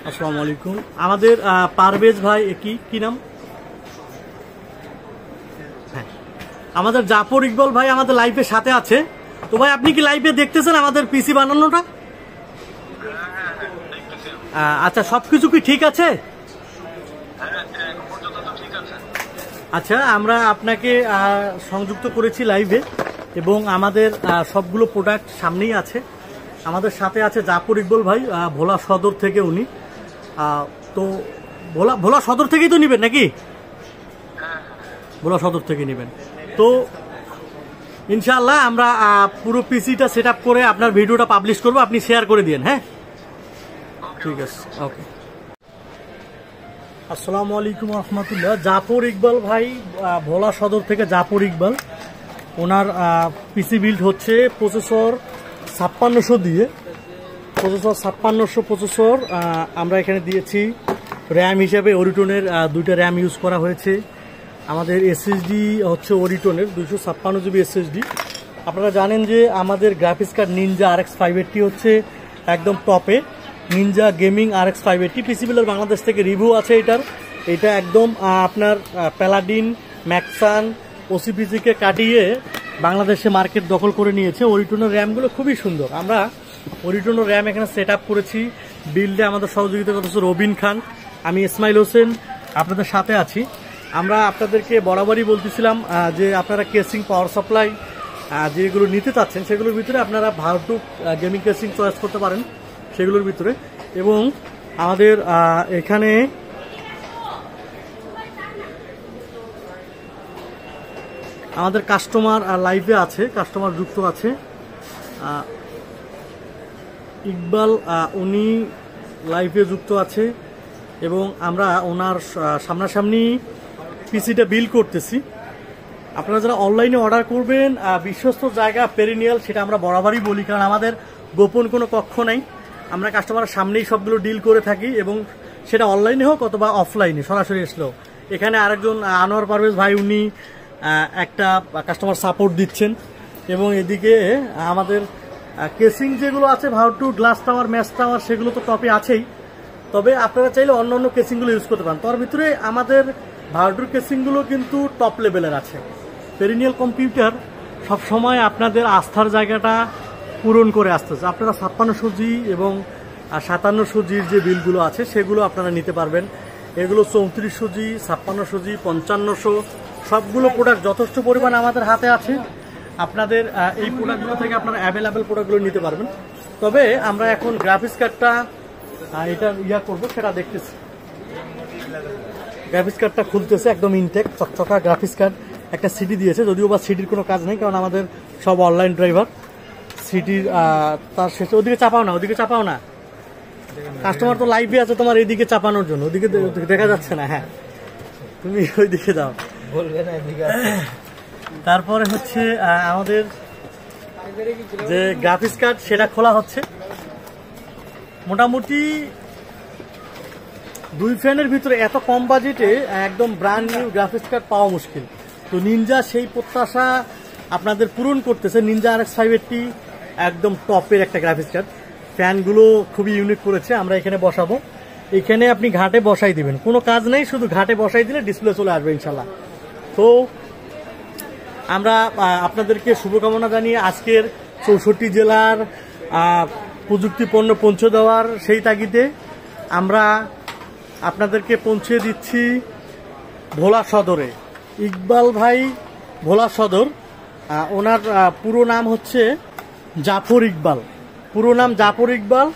আসসালামু আলাইকুম। আমাদের পারভেজ ভাই কি নাম? হ্যাঁ, আমাদের জাফর ইকবাল ভাই আমাদের লাইভের সাথে আছে। তো ভাই আপনি কি লাইভে দেখতেছেন আমাদের পিসি বানানোটা? আচ্ছা, সবকিছু কি ঠিক আছে? আচ্ছা, আমরা আপনাকে সংযুক্ত করেছি লাইভে এবং আমাদের সবগুলো প্রোডাক্ট সামনেই আছে। আমাদের সাথে আছে জাফর ইকবাল ভাই, ভোলা সদর থেকে উনি। তো ভোলা সদর থেকেই তো নেবেন নাকি? ভোলা সদর থেকে নেবেন তো ইনশাআল্লাহ আমরা পুরো পিসিটা সেট আপ করে আপনার ভিডিওটা পাবলিশ করবো, আপনি শেয়ার করে দিন। হ্যাঁ, ঠিক আছে, ওকে। আসসালামু আলাইকুম রহমতুল্লাহ। জাফর ইকবাল ভাই, ভোলা সদর থেকে জাফর ইকবাল, ওনার পিসি বিল্ড হচ্ছে প্রসেসর 5600 দিয়ে। প্রসেসর 5600 প্রসেসর আমরা এখানে দিয়েছি। র্যাম হিসাবে ওরিটনের 2টা র্যাম ইউজ করা হয়েছে। আমাদের এসএসডি হচ্ছে ওরিটনের 256 জিবি এসএসডি। আপনারা জানেন যে আমাদের গ্রাফিক্স কার্ড নিনজা RX 580 হচ্ছে একদম টপে। নিনজা গেমিং RX 580 পিসি বিল্ডার বাংলাদেশ থেকে রিভিউ আছে এটার। এটা একদম আপনার প্যালাডিন, ম্যাক্সান, ওসিপিসিকে কাটিয়ে বাংলাদেশে মার্কেট দখল করে নিয়েছে। ওরিটনের র্যামগুলো খুবই সুন্দর। আমরা ওরিটনের র্যাম এখানে সেট আপ করেছি। বিল্ডে আমাদের সহযোগিতা করতেছে রবিন খান, আমি ইসমাইল হোসেন আপনাদের সাথে আছি। আমরা আপনাদেরকে বরাবরই বলতেছিলাম যে আপনারা কেসিং, পাওয়ার সাপ্লাই যেগুলো নিতে চাচ্ছেন সেগুলোর ভিতরে আপনারা ভার্টুক গেমিং কেসিং চয়েস করতে পারেন সেগুলোর ভিতরে। এবং আমাদের এখানে আমাদের কাস্টমার লাইভে আছে, কাস্টমার যুক্ত আছে। ইকবাল উনি লাইভে যুক্ত আছে এবং আমরা ওনার সামনাসামনি পিসিটা বিল্ড করতেছি। আপনারা যারা অনলাইনে অর্ডার করবেন, বিশ্বস্ত জায়গা পেরিনিয়াল, সেটা আমরা বরাবরই বলি, কারণ আমাদের গোপন কোনো কক্ষ নাই। আমরা কাস্টমারের সামনেই সবগুলো ডিল করে থাকি এবং সেটা অনলাইনে হোক অথবা অফলাইনে সরাসরি এসলেও। এখানে আরেকজন আনোয়ার পারভেজ ভাই, উনি একটা কাস্টমার সাপোর্ট দিচ্ছেন। এবং এদিকে আমাদের কেসিং যেগুলো আছে ভাউটু, গ্লাস টাওয়ার, ম্যাচ টাওয়ার, সেগুলো তো টপে আছেই। তবে আপনারা চাইলে অন্য অন্য কেসিংগুলো ইউজ করতে পারেন। তার ভিতরে আমাদের ভাউটুর কেসিংগুলো কিন্তু টপ লেভেলের আছে। পেরিনিয়াল কম্পিউটার সবসময় আপনাদের আস্থার জায়গাটা পূরণ করে আসতেছে। আপনারা 5600 জি এবং 5700 জির যে বিলগুলো আছে সেগুলো আপনারা নিতে পারবেন। এগুলো 3400 জি, 5600 জি, 5500, সবগুলো প্রোডাক্ট যথেষ্ট পরিমাণ আমাদের হাতে আছে। আপনাদের এই প্রোডাক্টগুলো থেকে আপনারা অ্যাভেলেবেল প্রোডাক্টগুলো নিতে পারবেন। তবে আমরা এখন গ্রাফিক্স কার্ডটা এটা করবো, সেটা দেখতেছি। গ্রাফিক্স কার্ডটা খুলতেছে, একদম ইনটেক চকচকা গ্রাফিক্স কার্ড। একটা সিডি দিয়েছে, যদিও বা সিডির কোনো কাজ নেই, কারণ আমাদের সব অনলাইন ড্রাইভার। সিডির তার শেষে ওদিকে চাপাও না, ওদিকে চাপাও না, কাস্টমার তো লাইভে আছে তোমার এইদিকে চাপানোর জন্য, ওদিকে দেখা যাচ্ছে না। হ্যাঁ, তুমি ওইদিকে দাও, বলবে না। তারপরে হচ্ছে আমাদের যে গ্রাফিক্স কার্ড সেটা খোলা হচ্ছে। মোটামুটি 2 ফ্যানের ভিতরে এত কম বাজেটে একদম ব্র্যান্ড নিউ গ্রাফিক্স কার্ড পাওয়া মুশকিল। তো নিনজা সেই প্রত্যাশা আপনাদের পূরণ করতেছে। নিনজা RX 580 একদম টপের একটা গ্রাফিক্স কার্ড। ফ্যানগুলো খুবই ইউনিক করেছে। আমরা এখানে বসাবো, এখানে আপনি ঘাটে বসাই দিবেন, কোনো কাজ নেই, শুধু ঘাটে বসাই দিলে ডিসপ্লে চলে আসবে ইনশাল্লাহ। তো আমরা আপনাদেরকে শুভকামনা জানিয়ে আজকের 64 জেলার প্রযুক্তিপণ্য পৌঁছে দেওয়ার সেই তাগিদে আমরা আপনাদেরকে পৌঁছে দিচ্ছি ভোলা সদরে। ইকবাল ভাই ভোলা সদর, ওনার পুরো নাম হচ্ছে জাফর ইকবাল, পুরো নাম জাফর ইকবাল,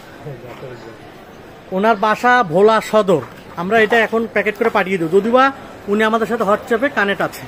ওনার বাসা ভোলা সদর। আমরা এটা এখন প্যাকেট করে পাঠিয়ে দেবো, যদিও উনি আমাদের সাথে হোয়াটসঅ্যাপে কানেক্ট আছে।